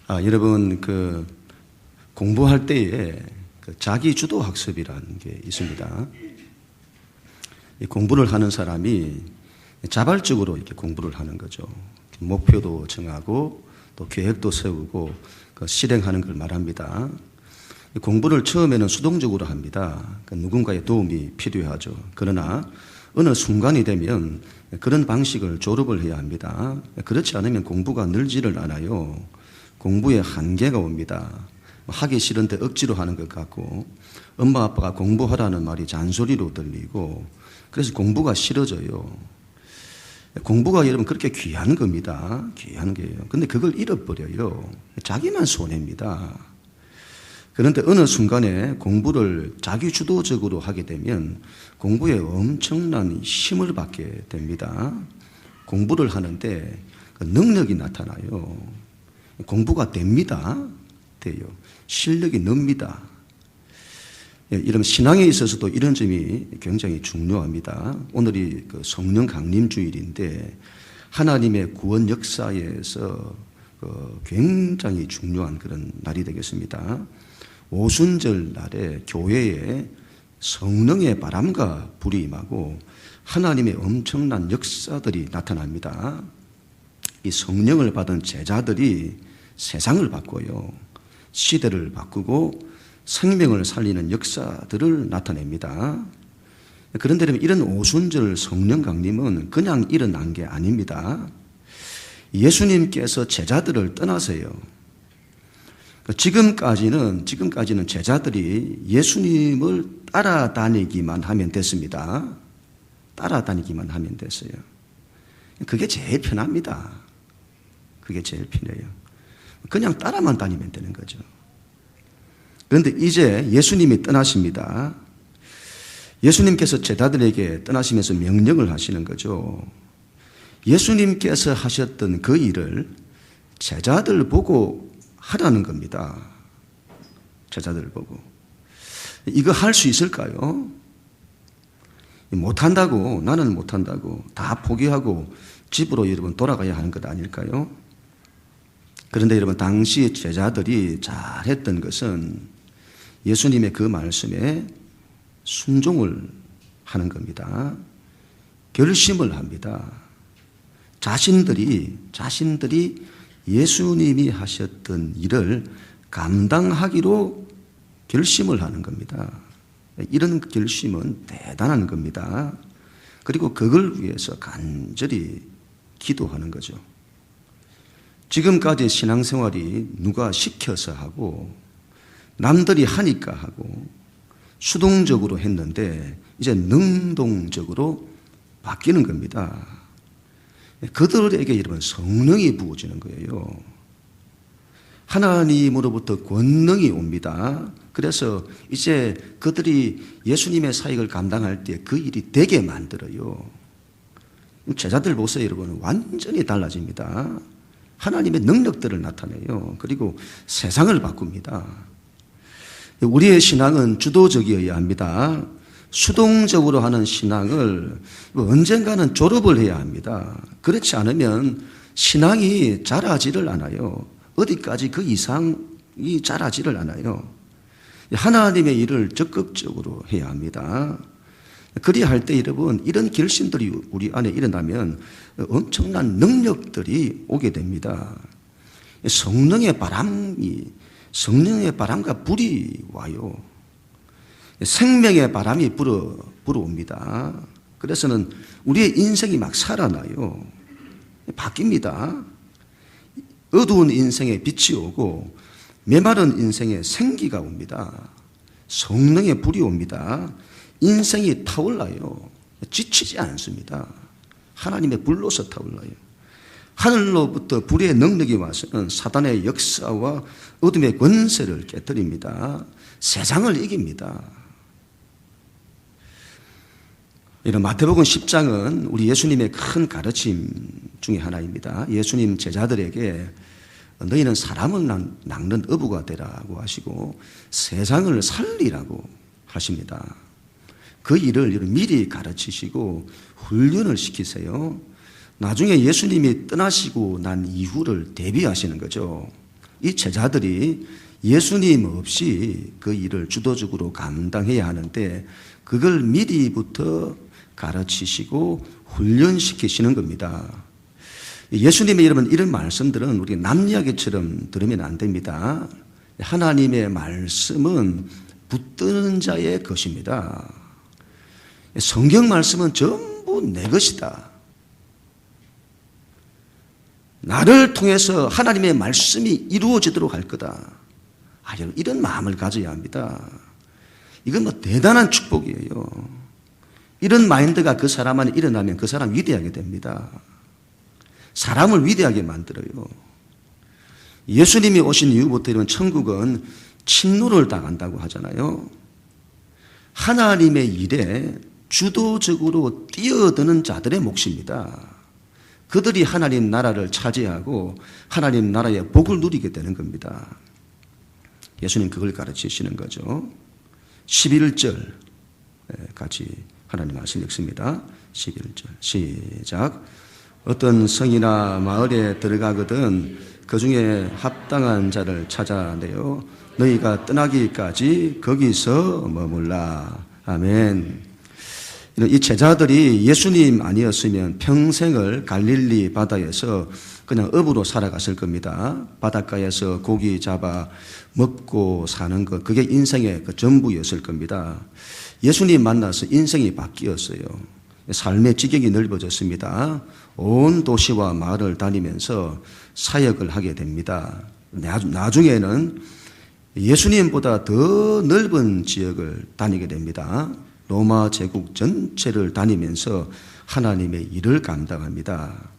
여러분 공부할 때에 자기 주도 학습이라는 게 있습니다. 이 공부를 하는 사람이 자발적으로 이렇게 공부를 하는 거죠. 목표도 정하고 또 계획도 세우고 실행하는 걸 말합니다. 공부를 처음에는 수동적으로 합니다. 누군가의 도움이 필요하죠. 그러나 어느 순간이 되면 그런 방식을 조력을 해야 합니다. 그렇지 않으면 공부가 늘지를 않아요. 공부에 한계가 옵니다. 하기 싫은데 억지로 하는 것 같고, 엄마 아빠가 공부하라는 말이 잔소리로 들리고, 그래서 공부가 싫어져요. 공부가 여러분 그렇게 귀한 겁니다. 귀한 거예요. 근데 그걸 잃어버려요. 자기만 손해입니다. 그런데 어느 순간에 공부를 자기주도적으로 하게 되면 공부에 엄청난 힘을 받게 됩니다. 공부를 하는데 능력이 나타나요. 공부가 됩니다. 돼요. 실력이 늡니다. 이런 신앙에 있어서도 이런 점이 굉장히 중요합니다. 오늘이 성령 강림 주일인데 하나님의 구원 역사에서 굉장히 중요한 그런 날이 되겠습니다. 오순절 날에 교회에 성령의 바람과 불이 임하고 하나님의 엄청난 역사들이 나타납니다. 이 성령을 받은 제자들이 세상을 바꿔요. 시대를 바꾸고 생명을 살리는 역사들을 나타냅니다. 그런데 이런 오순절 성령 강림은 그냥 일어난 게 아닙니다. 예수님께서 제자들을 떠나세요. 지금까지는 제자들이 예수님을 따라다니기만 하면 됐습니다. 따라다니기만 하면 됐어요. 그게 제일 편합니다. 그게 제일 편해요. 그냥 따라만 다니면 되는 거죠. 그런데 이제 예수님이 떠나십니다. 예수님께서 제자들에게 떠나시면서 명령을 하시는 거죠. 예수님께서 하셨던 그 일을 제자들 보고 하라는 겁니다. 제자들 보고. 이거 할 수 있을까요? 못한다고, 나는 못한다고 다 포기하고 집으로 여러분 돌아가야 하는 것 아닐까요? 그런데 여러분 당시 제자들이 잘했던 것은 예수님의 그 말씀에 순종을 하는 겁니다. 결심을 합니다. 자신들이 예수님이 하셨던 일을 감당하기로 결심을 하는 겁니다. 이런 결심은 대단한 겁니다. 그리고 그걸 위해서 간절히 기도하는 거죠. 지금까지 신앙생활이 누가 시켜서 하고 남들이 하니까 하고 수동적으로 했는데 이제 능동적으로 바뀌는 겁니다. 그들에게 여러분 성령이 부어지는 거예요. 하나님으로부터 권능이 옵니다. 그래서 이제 그들이 예수님의 사역을 감당할 때 그 일이 되게 만들어요. 제자들 보세요, 여러분. 완전히 달라집니다. 하나님의 능력들을 나타내요. 그리고 세상을 바꿉니다. 우리의 신앙은 주도적이어야 합니다. 수동적으로 하는 신앙을 언젠가는 졸업을 해야 합니다. 그렇지 않으면 신앙이 자라지를 않아요. 어디까지 그 이상이 자라지를 않아요. 하나님의 일을 적극적으로 해야 합니다. 그리야 할 때 여러분 이런 결심들이 우리 안에 일어나면 엄청난 능력들이 오게 됩니다. 성령의 바람과 불이 와요. 생명의 바람이 불어옵니다. 그래서는 우리의 인생이 막 살아나요. 바뀝니다. 어두운 인생에 빛이 오고 메마른 인생에 생기가 옵니다. 성령의 불이 옵니다. 인생이 타올라요. 지치지 않습니다. 하나님의 불로서 타올라요. 하늘로부터 불의 능력이 와서는 사단의 역사와 어둠의 권세를 깨뜨립니다. 세상을 이깁니다. 이런 마태복음 10장은 우리 예수님의 큰 가르침 중에 하나입니다. 예수님 제자들에게 너희는 사람을 낚는 어부가 되라고 하시고 세상을 살리라고 하십니다. 그 일을 미리 가르치시고 훈련을 시키세요. 나중에 예수님이 떠나시고 난 이후를 대비하시는 거죠. 이 제자들이 예수님 없이 그 일을 주도적으로 감당해야 하는데 그걸 미리부터 가르치시고 훈련시키시는 겁니다. 예수님의 여러분 이런 말씀들은 우리 남 이야기처럼 들으면 안 됩니다. 하나님의 말씀은 붙드는 자의 것입니다. 성경 말씀은 전부 내 것이다. 나를 통해서 하나님의 말씀이 이루어지도록 할 거다. 여러분 이런 마음을 가져야 합니다. 이건 뭐 대단한 축복이에요. 이런 마인드가 그 사람 안에 일어나면 그 사람 위대하게 됩니다. 사람을 위대하게 만들어요. 예수님이 오신 이후부터 이런 천국은 침노를 당한다고 하잖아요. 하나님의 일에 주도적으로 뛰어드는 자들의 몫입니다. 그들이 하나님 나라를 차지하고 하나님 나라의 복을 누리게 되는 겁니다. 예수님 그걸 가르치시는 거죠. 11절 같이 하나님 말씀 읽습니다. 11절 시작. 어떤 성이나 마을에 들어가거든 그 중에 합당한 자를 찾아내어 너희가 떠나기까지 거기서 머물라. 아멘. 이 제자들이 예수님 아니었으면 평생을 갈릴리 바다에서 그냥 업으로 살아갔을 겁니다. 바닷가에서 고기 잡아 먹고 사는 것, 그게 인생의 그 전부였을 겁니다. 예수님 만나서 인생이 바뀌었어요. 삶의 지경이 넓어졌습니다. 온 도시와 마을을 다니면서 사역을 하게 됩니다. 나중에는 예수님보다 더 넓은 지역을 다니게 됩니다. 로마 제국 전체를 다니면서 하나님의 일을 감당합니다.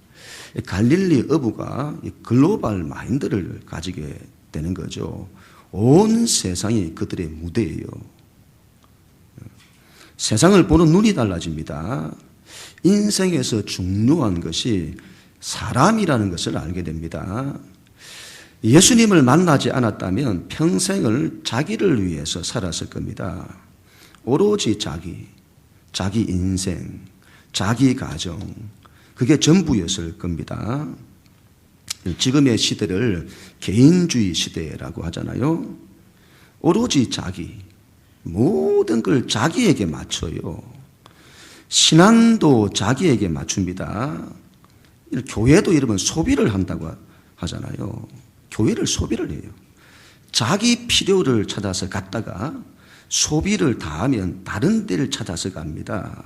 갈릴리 어부가 글로벌 마인드를 가지게 되는 거죠. 온 세상이 그들의 무대예요. 세상을 보는 눈이 달라집니다. 인생에서 중요한 것이 사람이라는 것을 알게 됩니다. 예수님을 만나지 않았다면 평생을 자기를 위해서 살았을 겁니다. 오로지 자기 인생, 자기 가정, 그게 전부였을 겁니다. 지금의 시대를 개인주의 시대라고 하잖아요. 오로지 모든 걸 자기에게 맞춰요. 신앙도 자기에게 맞춥니다. 교회도 여러분 소비를 한다고 하잖아요. 교회를 소비를 해요. 자기 필요를 찾아서 갔다가 소비를 다하면 다른 데를 찾아서 갑니다.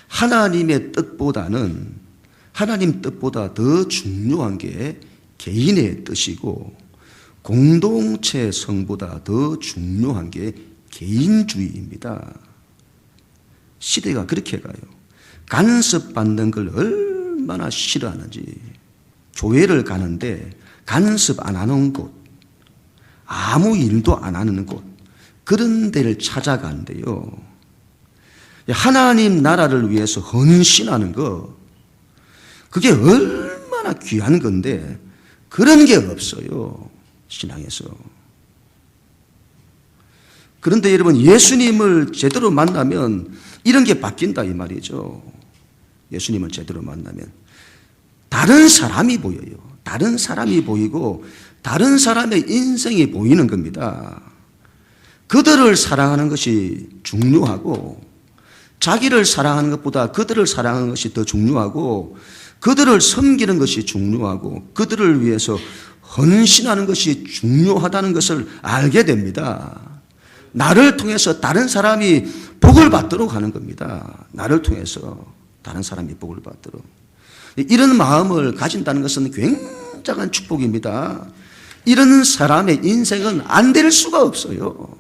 하나님 뜻보다 더 중요한 게 개인의 뜻이고 공동체 성보다 더 중요한 게 개인주의입니다. 시대가 그렇게 가요. 간섭받는 걸 얼마나 싫어하는지. 교회를 가는데 간섭 안 하는 곳, 아무 일도 안 하는 곳, 그런 데를 찾아간대요. 하나님 나라를 위해서 헌신하는 거, 그게 얼마나 귀한 건데 그런 게 없어요, 신앙에서. 그런데 여러분 예수님을 제대로 만나면 이런 게 바뀐다 이 말이죠. 예수님을 제대로 만나면 다른 사람이 보여요. 다른 사람이 보이고 다른 사람의 인생이 보이는 겁니다. 그들을 사랑하는 것이 중요하고 자기를 사랑하는 것보다 그들을 사랑하는 것이 더 중요하고 그들을 섬기는 것이 중요하고 그들을 위해서 헌신하는 것이 중요하다는 것을 알게 됩니다. 나를 통해서 다른 사람이 복을 받도록 하는 겁니다. 나를 통해서 다른 사람이 복을 받도록. 이런 마음을 가진다는 것은 굉장한 축복입니다. 이런 사람의 인생은 안 될 수가 없어요.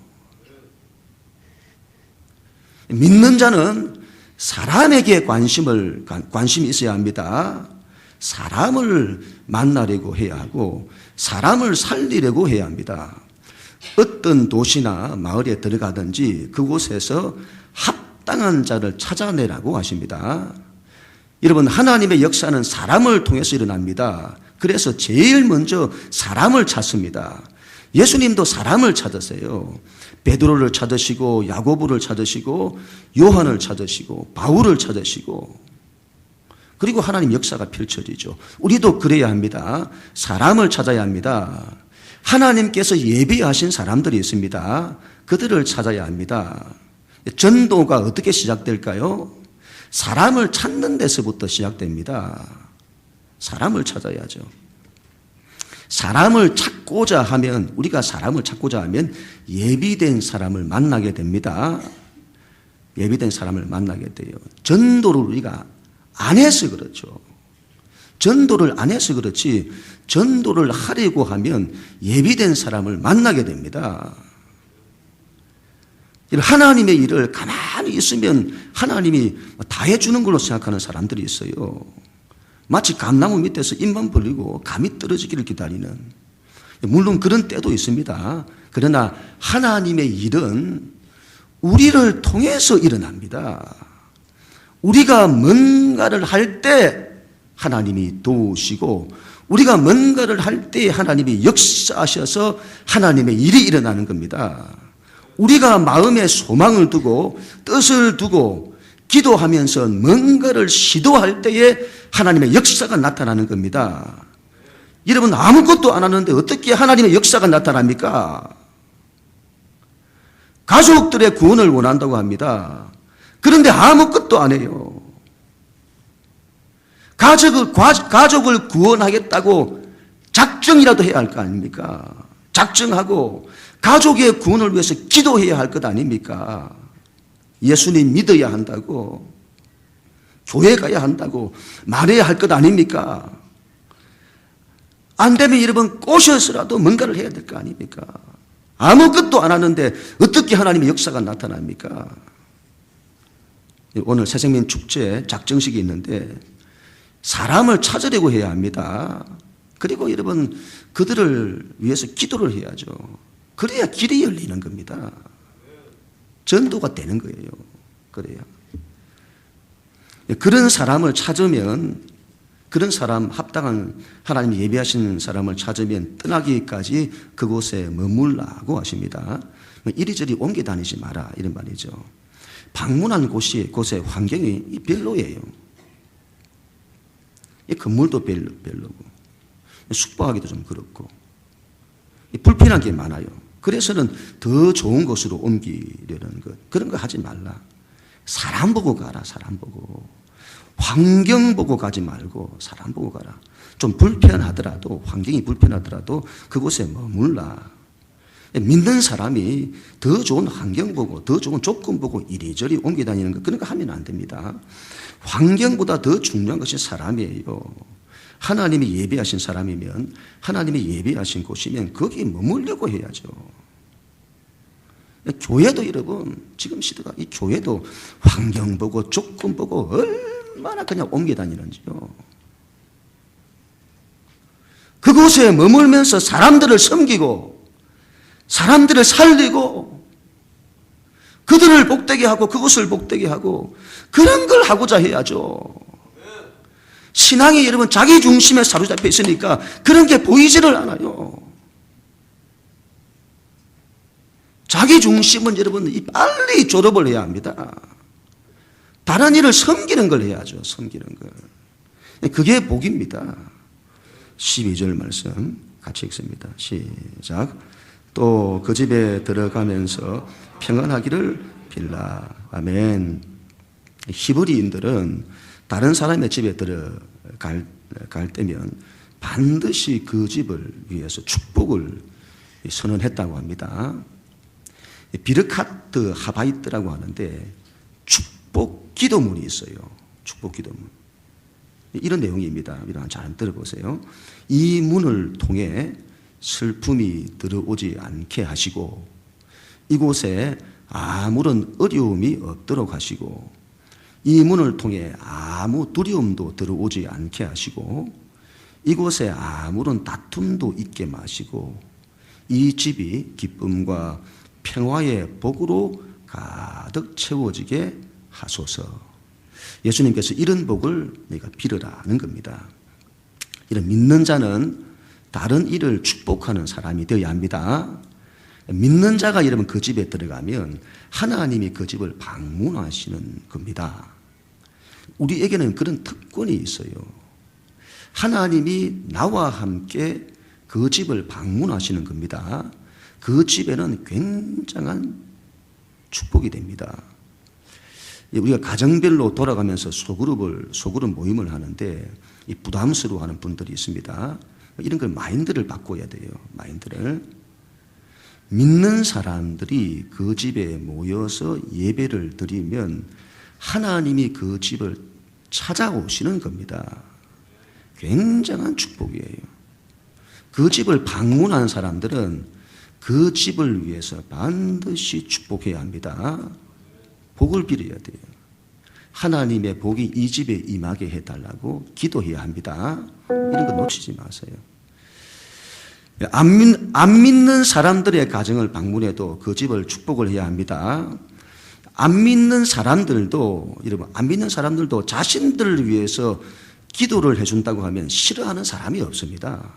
믿는 자는 사람에게 관심이 있어야 합니다. 사람을 만나려고 해야 하고 사람을 살리려고 해야 합니다. 어떤 도시나 마을에 들어가든지 그곳에서 합당한 자를 찾아내라고 하십니다. 여러분, 하나님의 역사는 사람을 통해서 일어납니다. 그래서 제일 먼저 사람을 찾습니다. 예수님도 사람을 찾으세요. 베드로를 찾으시고 야고보를 찾으시고 요한을 찾으시고 바울을 찾으시고 그리고 하나님 역사가 펼쳐지죠. 우리도 그래야 합니다. 사람을 찾아야 합니다. 하나님께서 예비하신 사람들이 있습니다. 그들을 찾아야 합니다. 전도가 어떻게 시작될까요? 사람을 찾는 데서부터 시작됩니다. 사람을 찾아야죠. 사람을 찾고자 하면, 우리가 사람을 찾고자 하면 예비된 사람을 만나게 됩니다. 예비된 사람을 만나게 돼요. 전도를 우리가 안 해서 그렇죠. 전도를 안 해서 그렇지, 전도를 하려고 하면 예비된 사람을 만나게 됩니다. 하나님의 일을 가만히 있으면 하나님이 다 해주는 걸로 생각하는 사람들이 있어요. 마치 감나무 밑에서 입만 벌리고 감이 떨어지기를 기다리는, 물론 그런 때도 있습니다. 그러나 하나님의 일은 우리를 통해서 일어납니다. 우리가 뭔가를 할 때 하나님이 도우시고, 우리가 뭔가를 할 때 하나님이 역사하셔서 하나님의 일이 일어나는 겁니다. 우리가 마음에 소망을 두고 뜻을 두고 기도하면서 뭔가를 시도할 때에 하나님의 역사가 나타나는 겁니다. 여러분, 아무것도 안 하는데 어떻게 하나님의 역사가 나타납니까? 가족들의 구원을 원한다고 합니다. 그런데 아무것도 안 해요. 가족을 구원하겠다고 작정이라도 해야 할 거 아닙니까? 작정하고 가족의 구원을 위해서 기도해야 할 것 아닙니까? 예수님 믿어야 한다고, 교회 가야 한다고 말해야 할 것 아닙니까? 안 되면 여러분 꼬셔서라도 뭔가를 해야 될 거 아닙니까? 아무것도 안 하는데 어떻게 하나님의 역사가 나타납니까? 오늘 새생명 축제 작정식이 있는데 사람을 찾으려고 해야 합니다. 그리고 여러분 그들을 위해서 기도를 해야죠. 그래야 길이 열리는 겁니다. 전도가 되는 거예요. 그래야. 그런 사람을 찾으면, 그런 사람, 합당한 하나님이 예비하신 사람을 찾으면 떠나기까지 그곳에 머물라고 하십니다. 이리저리 옮겨 다니지 마라, 이런 말이죠. 방문한 곳의 환경이 별로예요. 이 건물도 별로고, 숙박하기도 좀 그렇고, 불편한 게 많아요. 그래서는 더 좋은 곳으로 옮기려는 것, 그런 거 하지 말라. 사람 보고 가라, 사람 보고. 환경 보고 가지 말고 사람 보고 가라. 좀 불편하더라도, 환경이 불편하더라도 그곳에 머물라. 믿는 사람이 더 좋은 환경 보고 더 좋은 조건 보고 이리저리 옮겨 다니는 것, 그런 거 하면 안 됩니다. 환경보다 더 중요한 것이 사람이에요. 하나님이 예비하신 사람이면, 하나님이 예비하신 곳이면 거기에 머물려고 해야죠. 교회도 여러분, 지금 시대가, 이 교회도 환경 보고 조건 보고 얼마나 그냥 옮겨 다니는지요. 그곳에 머물면서 사람들을 섬기고 사람들을 살리고 그들을 복되게 하고 그곳을 복되게 하고 그런 걸 하고자 해야죠. 신앙이 여러분 자기 중심에 사로잡혀 있으니까 그런 게 보이지를 않아요. 자기 중심은 여러분 빨리 졸업을 해야 합니다. 다른 일을 섬기는 걸 해야죠. 섬기는 걸. 그게 복입니다. 12절 말씀 같이 읽습니다. 시작. 또 그 집에 들어가면서 평안하기를 빌라. 아멘. 히브리인들은 다른 사람의 집에 들어갈 때면 반드시 그 집을 위해서 축복을 선언했다고 합니다. 비르카트 하바이트라고 하는데 축복 기도문이 있어요. 축복 기도문. 이런 내용입니다. 이런 잘 들어보세요. 이 문을 통해 슬픔이 들어오지 않게 하시고 이곳에 아무런 어려움이 없도록 하시고 이 문을 통해 아무 두려움도 들어오지 않게 하시고 이곳에 아무런 다툼도 있게 마시고 이 집이 기쁨과 평화의 복으로 가득 채워지게 하소서. 예수님께서 이런 복을 내가 빌으라는 겁니다. 이런 믿는 자는 다른 일을 축복하는 사람이 되어야 합니다. 믿는 자가 여러분 그 집에 들어가면 하나님이 그 집을 방문하시는 겁니다. 우리에게는 그런 특권이 있어요. 하나님이 나와 함께 그 집을 방문하시는 겁니다. 그 집에는 굉장한 축복이 됩니다. 우리가 가정별로 돌아가면서 소그룹 모임을 하는데 이 부담스러워하는 분들이 있습니다. 이런 걸 마인드를 바꿔야 돼요. 마인드를. 믿는 사람들이 그 집에 모여서 예배를 드리면 하나님이 그 집을 찾아오시는 겁니다. 굉장한 축복이에요. 그 집을 방문한 사람들은 그 집을 위해서 반드시 축복해야 합니다. 복을 빌어야 돼요. 하나님의 복이 이 집에 임하게 해달라고 기도해야 합니다. 이런 거 놓치지 마세요. 안 믿는 사람들의 가정을 방문해도 그 집을 축복을 해야 합니다. 안 믿는 사람들도, 여러분, 안 믿는 사람들도 자신들을 위해서 기도를 해준다고 하면 싫어하는 사람이 없습니다.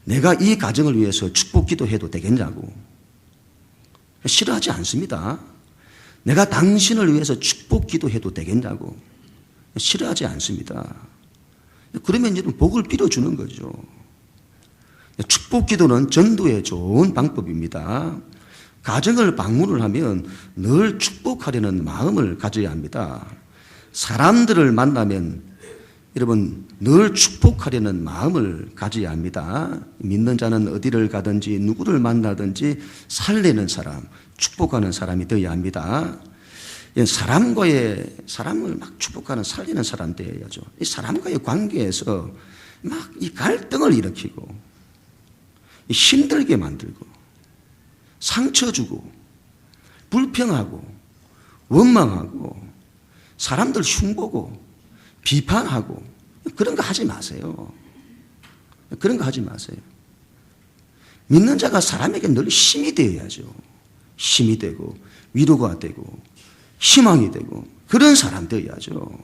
내가 이 가정을 위해서 축복 기도해도 되겠냐고. 싫어하지 않습니다. 내가 당신을 위해서 축복 기도해도 되겠냐고. 싫어하지 않습니다. 그러면 여러분 복을 빌어주는 거죠. 축복 기도는 전도에 좋은 방법입니다. 가정을 방문을 하면 늘 축복하려는 마음을 가져야 합니다. 사람들을 만나면 여러분 늘 축복하려는 마음을 가져야 합니다. 믿는 자는 어디를 가든지 누구를 만나든지 살리는 사람, 축복하는 사람이 되어야 합니다. 사람을 막 축복하는 살리는 사람 되어야죠. 이 사람과의 관계에서 막 이 갈등을 일으키고 힘들게 만들고 상처 주고 불평하고 원망하고 사람들 흉보고 비판하고 그런 거 하지 마세요. 그런 거 하지 마세요. 믿는 자가 사람에게 늘 힘이 되어야죠. 힘이 되고 위로가 되고 희망이 되고 그런 사람 되어야죠.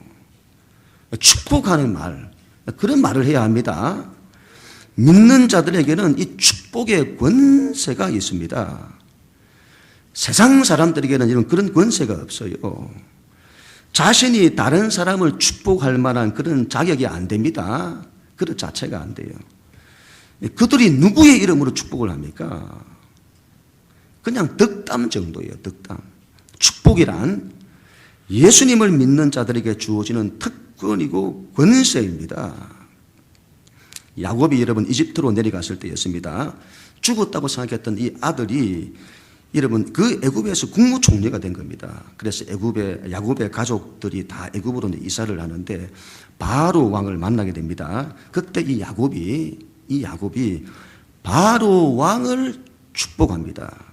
축복하는 말, 그런 말을 해야 합니다. 믿는 자들에게는 이 축복의 권세가 있습니다. 세상 사람들에게는 이런 그런 권세가 없어요. 자신이 다른 사람을 축복할 만한 그런 자격이 안 됩니다. 그런 자체가 안 돼요. 그들이 누구의 이름으로 축복을 합니까? 그냥 덕담 정도예요. 덕담. 축복이란 예수님을 믿는 자들에게 주어지는 특권이고 권세입니다. 야곱이 여러분 이집트로 내려갔을 때였습니다. 죽었다고 생각했던 이 아들이 여러분 그 애굽에서 국무총리가 된 겁니다. 그래서 야곱의 가족들이 다 애굽으로 이사를 하는데 바로 왕을 만나게 됩니다. 그때 이 야곱이 바로 왕을 축복합니다.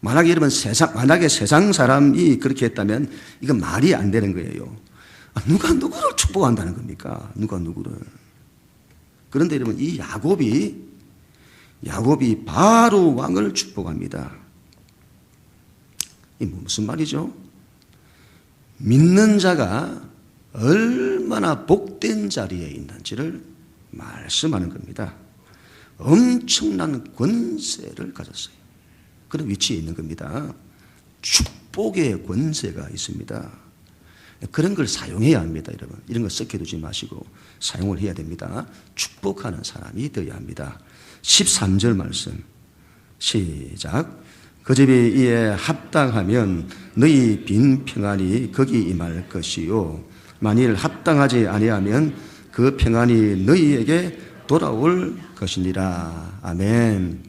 만약에 세상 사람이 그렇게 했다면 이건 말이 안 되는 거예요. 누가 누구를 축복한다는 겁니까? 누가 누구를. 그런데 여러분 이 야곱이 바로 왕을 축복합니다. 이 무슨 말이죠? 믿는 자가 얼마나 복된 자리에 있는지를 말씀하는 겁니다. 엄청난 권세를 가졌어요. 그런 위치에 있는 겁니다. 축복의 권세가 있습니다. 그런 걸 사용해야 합니다, 여러분. 이런 거 썩혀두지 마시고 사용을 해야 됩니다. 축복하는 사람이 되어야 합니다. 13절 말씀 시작. 그 집이 이에 합당하면 너희 빈 평안이 거기 임할 것이요 만일 합당하지 아니하면 그 평안이 너희에게 돌아올 것이니라. 아멘.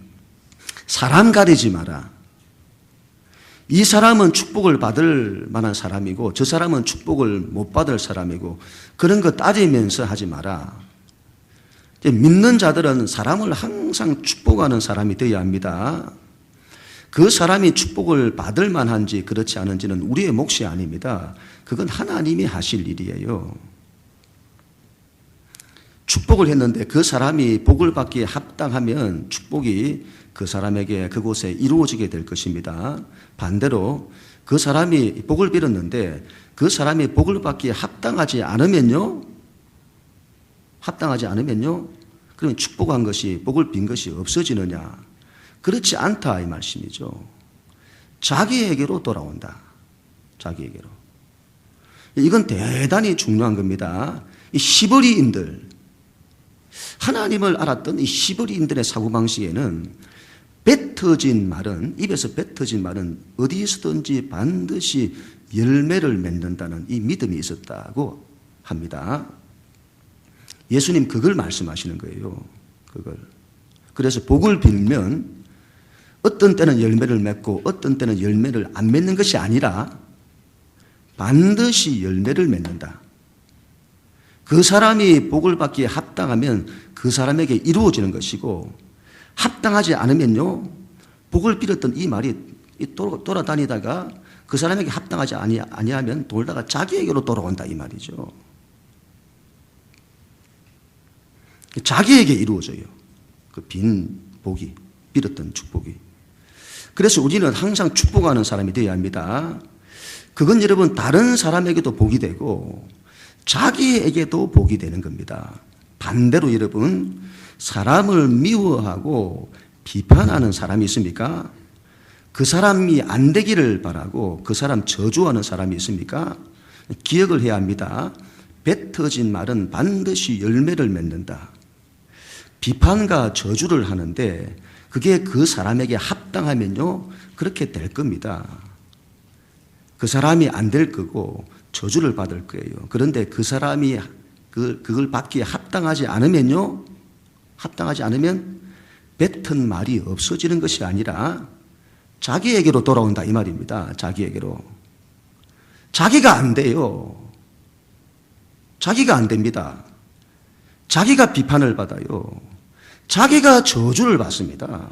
사람 가리지 마라. 이 사람은 축복을 받을 만한 사람이고 저 사람은 축복을 못 받을 사람이고 그런 거 따지면서 하지 마라. 믿는 자들은 사람을 항상 축복하는 사람이 되어야 합니다. 그 사람이 축복을 받을 만한지 그렇지 않은지는 우리의 몫이 아닙니다. 그건 하나님이 하실 일이에요. 축복을 했는데 그 사람이 복을 받기에 합당하면 축복이 그 사람에게 그곳에 이루어지게 될 것입니다. 반대로 그 사람이 복을 빌었는데 그 사람이 복을 받기에 합당하지 않으면요? 그러면 축복한 것이 복을 빈 것이 없어지느냐? 그렇지 않다 이 말씀이죠. 자기에게로 돌아온다. 자기에게로. 이건 대단히 중요한 겁니다. 이 시버리인들, 하나님을 알았던 이 시버리인들의 사고방식에는 뱉어진 말은, 입에서 뱉어진 말은 어디서든지 반드시 열매를 맺는다는 이 믿음이 있었다고 합니다. 예수님 그걸 말씀하시는 거예요. 그걸. 그래서 복을 빌면 어떤 때는 열매를 맺고 어떤 때는 열매를 안 맺는 것이 아니라 반드시 열매를 맺는다. 그 사람이 복을 받기에 합당하면 그 사람에게 이루어지는 것이고, 합당하지 않으면요, 복을 빌었던 이 말이 돌아다니다가 그 사람에게 합당하지 아니하면 돌다가 자기에게로 돌아온다 이 말이죠. 자기에게 이루어져요. 그 빈 복이, 빌었던 축복이. 그래서 우리는 항상 축복하는 사람이 되어야 합니다. 그건 여러분 다른 사람에게도 복이 되고 자기에게도 복이 되는 겁니다. 반대로 여러분, 사람을 미워하고 비판하는 사람이 있습니까? 그 사람이 안 되기를 바라고 그 사람 저주하는 사람이 있습니까? 기억을 해야 합니다. 뱉어진 말은 반드시 열매를 맺는다. 비판과 저주를 하는데 그게 그 사람에게 합당하면요, 그렇게 될 겁니다. 그 사람이 안 될 거고 저주를 받을 거예요. 그런데 그 사람이 그걸 받기에 합당하지 않으면요, 합당하지 않으면 뱉은 말이 없어지는 것이 아니라 자기에게로 돌아온다 이 말입니다. 자기에게로. 자기가 안 돼요. 자기가 안 됩니다. 자기가 비판을 받아요. 자기가 저주를 받습니다.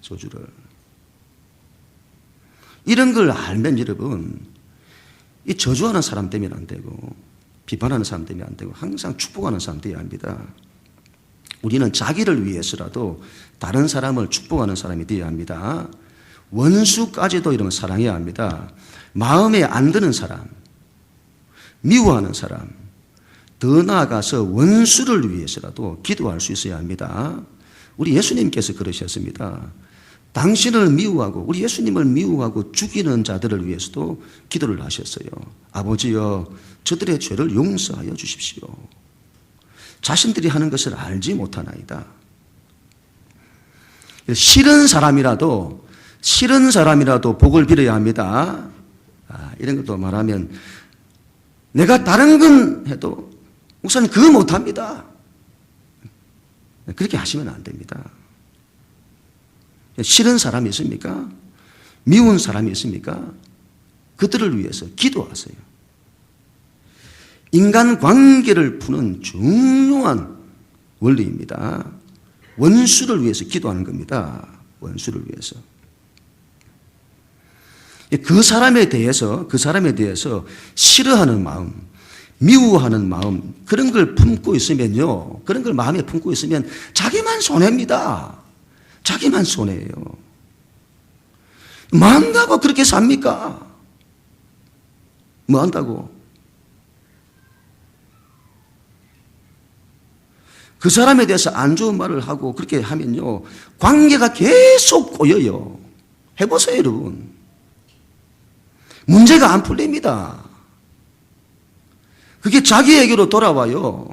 저주를. 이런 걸 알면 여러분, 이 저주하는 사람 되면 안 되고 비판하는 사람 되면 안 되고 항상 축복하는 사람 되어야 합니다. 우리는 자기를 위해서라도 다른 사람을 축복하는 사람이 되어야 합니다. 원수까지도 이런 걸 사랑해야 합니다. 마음에 안 드는 사람, 미워하는 사람, 더 나아가서 원수를 위해서라도 기도할 수 있어야 합니다. 우리 예수님께서 그러셨습니다. 당신을 미워하고 우리 예수님을 미워하고 죽이는 자들을 위해서도 기도를 하셨어요. 아버지여, 저들의 죄를 용서하여 주십시오. 자신들이 하는 것을 알지 못하나이다. 싫은 사람이라도 복을 빌어야 합니다. 이런 것도 말하면 내가 다른 건 해도 목사님 그거 못합니다. 그렇게 하시면 안 됩니다. 싫은 사람이 있습니까? 미운 사람이 있습니까? 그들을 위해서 기도하세요. 인간관계를 푸는 중요한 원리입니다. 원수를 위해서 기도하는 겁니다. 원수를 위해서. 그 사람에 대해서 싫어하는 마음, 미워하는 마음, 그런 걸 품고 있으면요, 그런 걸 마음에 품고 있으면 자기만 손해입니다. 자기만 손해예요. 뭐 한다고 그렇게 삽니까? 뭐 한다고? 그 사람에 대해서 안 좋은 말을 하고 그렇게 하면요, 관계가 계속 꼬여요. 해보세요, 여러분. 문제가 안 풀립니다. 그게 자기에게로 돌아와요.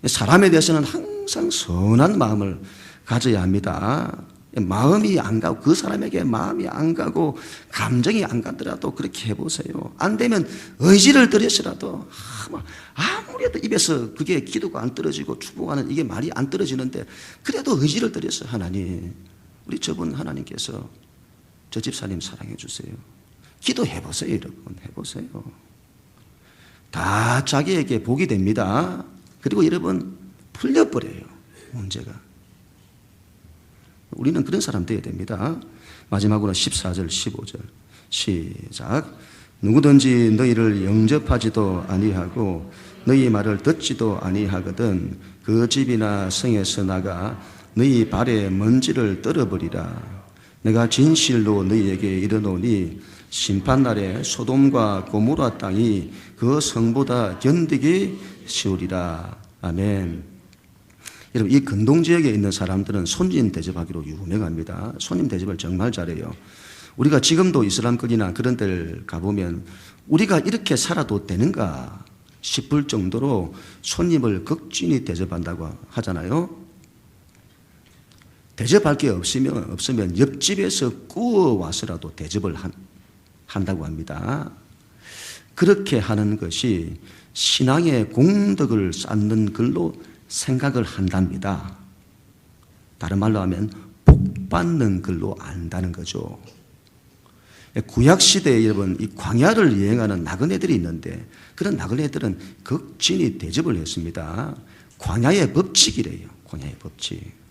사람에 대해서는 항상 선한 마음을 가져야 합니다. 마음이 안 가고, 그 사람에게 마음이 안 가고 감정이 안 가더라도 그렇게 해보세요. 안 되면 의지를 들여서라도, 아무래도 입에서 그게 기도가 안 떨어지고 축복하는 이게 말이 안 떨어지는데, 그래도 의지를 들여서 하나님, 우리 저분 하나님께서 저 집사님 사랑해 주세요. 기도해보세요, 여러분. 해보세요. 다 자기에게 복이 됩니다. 그리고 여러분, 풀려버려요, 문제가. 우리는 그런 사람 되어야 됩니다. 마지막으로 14절, 15절. 시작. 누구든지 너희를 영접하지도 아니하고 너희 말을 듣지도 아니하거든 그 집이나 성에서 나가 너희 발에 먼지를 떨어버리라. 내가 진실로 너희에게 이르노니 심판날에 소돔과 고모라 땅이 그 성보다 견디기 쉬우리라. 아멘. 여러분, 이 근동 지역에 있는 사람들은 손님 대접하기로 유명합니다. 손님 대접을 정말 잘해요. 우리가 지금도 이슬람권이나 그런 데를 가보면 우리가 이렇게 살아도 되는가 싶을 정도로 손님을 극진히 대접한다고 하잖아요. 대접할 게 없으면 옆집에서 구워와서라도 대접을 한다고 합니다. 그렇게 하는 것이 신앙의 공덕을 쌓는 걸로 생각을 한답니다. 다른 말로 하면 복 받는 걸로 안다는 거죠. 구약시대에 여러분 이 광야를 여행하는 나그네들이 있는데 그런 나그네들은 극진히 대접을 했습니다. 광야의 법칙이래요. 광야의 법칙.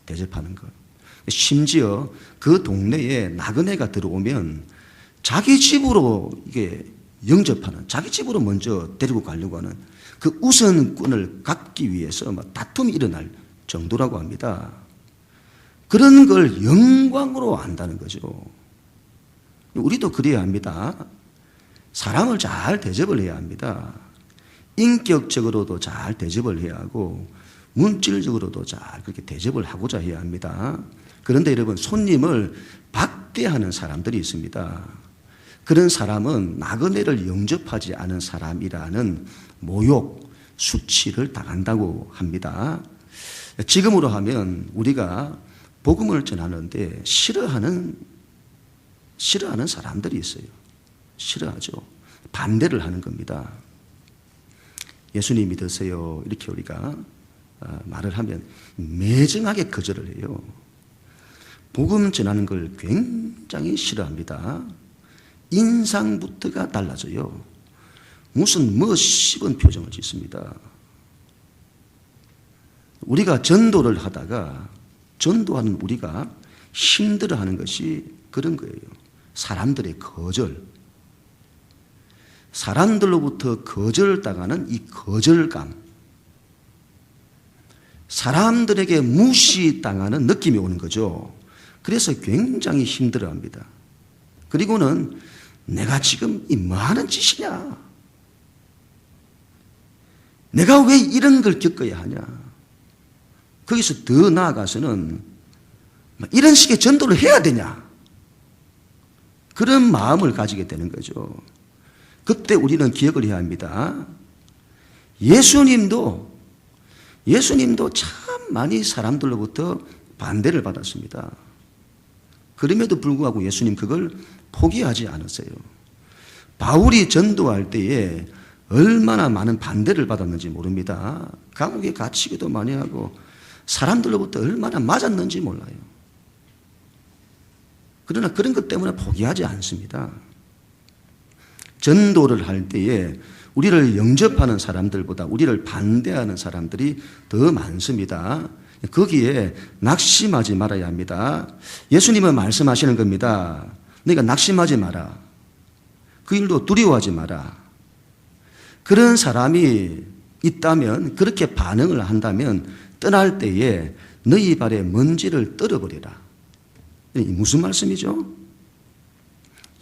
대접하는 것. 심지어 그 동네에 나그네가 들어오면 자기 집으로 이게 영접하는, 자기 집으로 먼저 데리고 가려고 하는 그 우선권을 갖기 위해서 막 다툼이 일어날 정도라고 합니다. 그런 걸 영광으로 안다는 거죠. 우리도 그래야 합니다. 사람을 잘 대접을 해야 합니다. 인격적으로도 잘 대접을 해야 하고 물질적으로도 잘 그렇게 대접을 하고자 해야 합니다. 그런데 여러분 손님을 박대하는 사람들이 있습니다. 그런 사람은 나그네를 영접하지 않은 사람이라는 모욕, 수치를 당한다고 합니다. 지금으로 하면 우리가 복음을 전하는데 싫어하는 사람들이 있어요. 싫어하죠. 반대를 하는 겁니다. 예수님 믿으세요. 이렇게 우리가 말을 하면 매정하게 거절을 해요. 복음 전하는 걸 굉장히 싫어합니다. 인상부터가 달라져요. 무슨 씹은 표정을 짓습니다. 우리가 전도를 하다가 전도하는 우리가 힘들어하는 것이 그런 거예요. 사람들의 거절. 사람들로부터 거절당하는 이 거절감. 사람들에게 무시당하는 느낌이 오는 거죠. 그래서 굉장히 힘들어합니다. 그리고는 내가 지금 이 뭐하는 짓이냐? 내가 왜 이런 걸 겪어야 하냐? 거기서 더 나아가서는 이런 식의 전도를 해야 되냐? 그런 마음을 가지게 되는 거죠. 그때 우리는 기억을 해야 합니다. 예수님도 참 많이 사람들로부터 반대를 받았습니다. 그럼에도 불구하고 예수님 그걸 포기하지 않았어요. 바울이 전도할 때에 얼마나 많은 반대를 받았는지 모릅니다. 감옥에 갇히기도 많이 하고 사람들로부터 얼마나 맞았는지 몰라요. 그러나 그런 것 때문에 포기하지 않습니다. 전도를 할 때에 우리를 영접하는 사람들보다 우리를 반대하는 사람들이 더 많습니다. 거기에 낙심하지 말아야 합니다. 예수님은 말씀하시는 겁니다. 너희가 낙심하지 마라. 그 일도 두려워하지 마라. 그런 사람이 있다면, 그렇게 반응을 한다면 떠날 때에 너희 발에 먼지를 떨어버리라. 무슨 말씀이죠?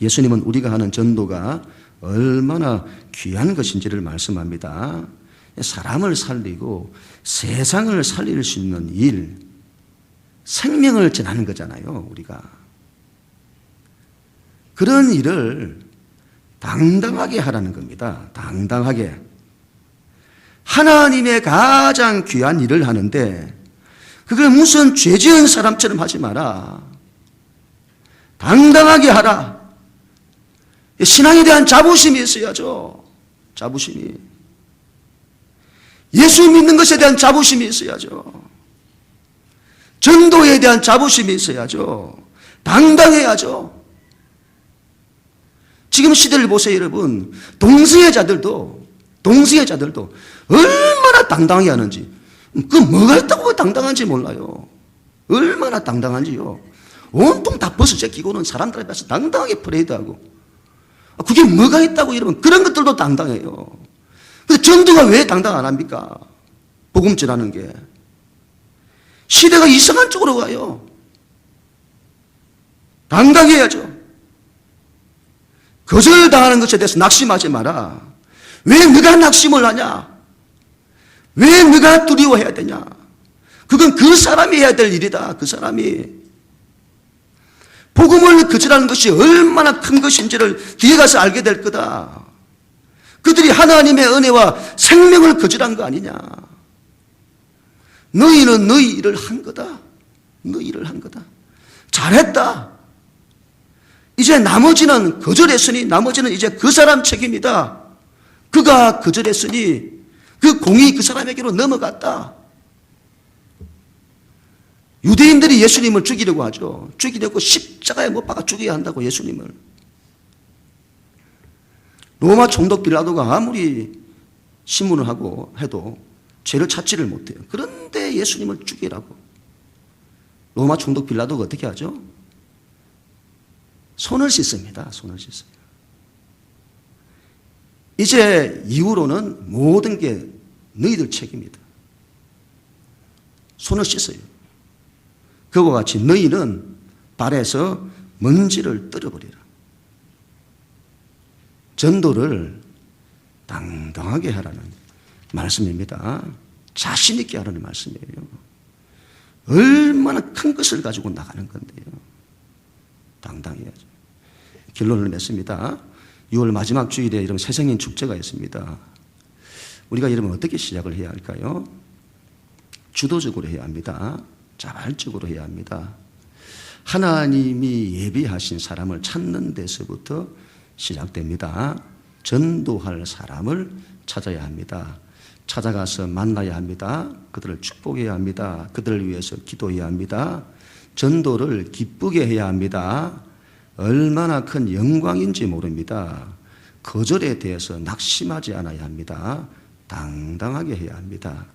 예수님은 우리가 하는 전도가 얼마나 귀한 것인지를 말씀합니다. 사람을 살리고 세상을 살릴 수 있는 일, 생명을 전하는 거잖아요, 우리가. 그런 일을 당당하게 하라는 겁니다. 당당하게. 하나님의 가장 귀한 일을 하는데 그걸 무슨 죄 지은 사람처럼 하지 마라. 당당하게 하라. 신앙에 대한 자부심이 있어야죠. 자부심이. 예수 믿는 것에 대한 자부심이 있어야죠. 전도에 대한 자부심이 있어야죠. 당당해야죠. 지금 시대를 보세요, 여러분. 동성애자들도 얼마나 당당하게 하는지. 그 뭐가 있다고 당당한지 몰라요. 얼마나 당당한지요. 온통 다 벗어 제끼고는 사람들 앞에서 당당하게 프레이드하고. 그게 뭐가 있다고 여러분. 그런 것들도 당당해요. 근데 전도가 왜 당당 안 합니까? 복음 전하는 게. 시대가 이상한 쪽으로 가요. 당당해야죠. 거절당하는 것에 대해서 낙심하지 마라. 왜 네가 낙심을 하냐? 왜 네가 두려워해야 되냐? 그건 그 사람이 해야 될 일이다. 그 사람이. 복음을 거절하는 것이 얼마나 큰 것인지를 뒤에 가서 알게 될 거다. 그들이 하나님의 은혜와 생명을 거절한 거 아니냐. 너희는 너희 일을 한 거다. 너희 일을 한 거다. 잘했다. 이제 나머지는 거절했으니 나머지는 이제 그 사람 책임이다. 그가 거절했으니 그 공이 그 사람에게로 넘어갔다. 유대인들이 예수님을 죽이려고 하죠. 죽이려고 십자가에 못 박아 죽여야 한다고 예수님을. 로마 총독 빌라도가 아무리 신문을 하고 해도 죄를 찾지를 못해요. 그런데 예수님을 죽이라고. 로마 총독 빌라도가 어떻게 하죠? 손을 씻습니다. 손을 씻어요. 이제 이후로는 모든 게 너희들 책임이다. 손을 씻어요. 그와 같이 너희는 발에서 먼지를 떨어버리라. 전도를 당당하게 하라는 말씀입니다. 자신 있게 하라는 말씀이에요. 얼마나 큰 것을 가지고 나가는 건데요. 당당해야죠. 결론을 맺습니다. 6월 마지막 주일에 이런 새생인 축제가 있습니다. 우리가 이러면 어떻게 시작을 해야 할까요? 주도적으로 해야 합니다. 자발적으로 해야 합니다. 하나님이 예비하신 사람을 찾는 데서부터 시작됩니다. 전도할 사람을 찾아야 합니다. 찾아가서 만나야 합니다. 그들을 축복해야 합니다. 그들을 위해서 기도해야 합니다. 전도를 기쁘게 해야 합니다. 얼마나 큰 영광인지 모릅니다. 거절에 대해서 낙심하지 않아야 합니다. 당당하게 해야 합니다.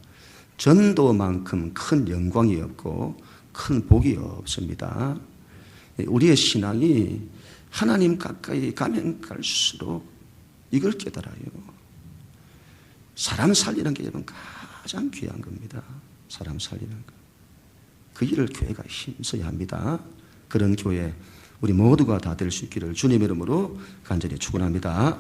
전도만큼 큰 영광이 없고 큰 복이 없습니다. 우리의 신앙이 하나님 가까이 가면 갈수록 이걸 깨달아요. 사람 살리는 게 여러분 가장 귀한 겁니다. 사람 살리는 것. 그 일을 교회가 힘써야 합니다. 그런 교회 우리 모두가 다 될 수 있기를 주님의 이름으로 간절히 축원합니다.